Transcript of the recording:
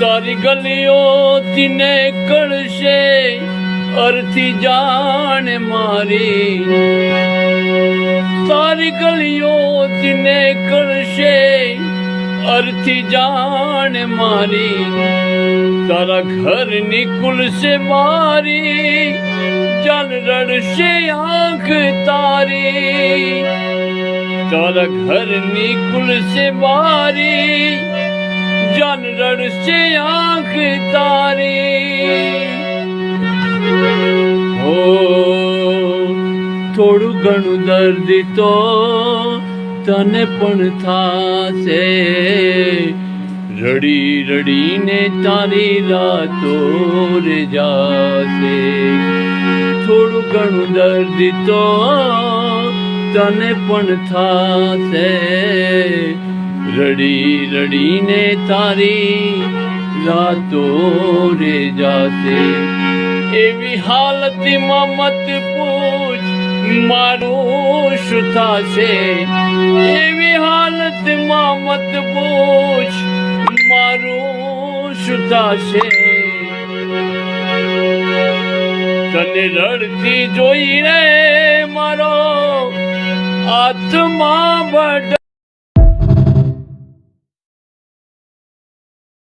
તારી ગલીઓ તીને કળશે અર્થી જાણ મારી, તારી ગલીઓ તીને કળશે અર્થી જાણ મારી, તારા ઘરની ખુલશે મારી જાન રડશે આંખ તારી, તારા ઘરની ખુલશે મારી જાન રડશે આંખ તારી। હો થોડું ઘણું દર્દ તો તને પણ થાશે, રડી રડીને તારી રાતો રે જાશે, થોડું ઘણું દર્દ તો તને પણ થાશે, રડી રડીને તારી રાતો રે જાશે। એવી હાલતમાં મત પૂછ મારું શું થાશે, એવી હાલતમાં મત પૂછ મારું શું થાશે, તને રડતી જોઈને મારો આત્મા બળ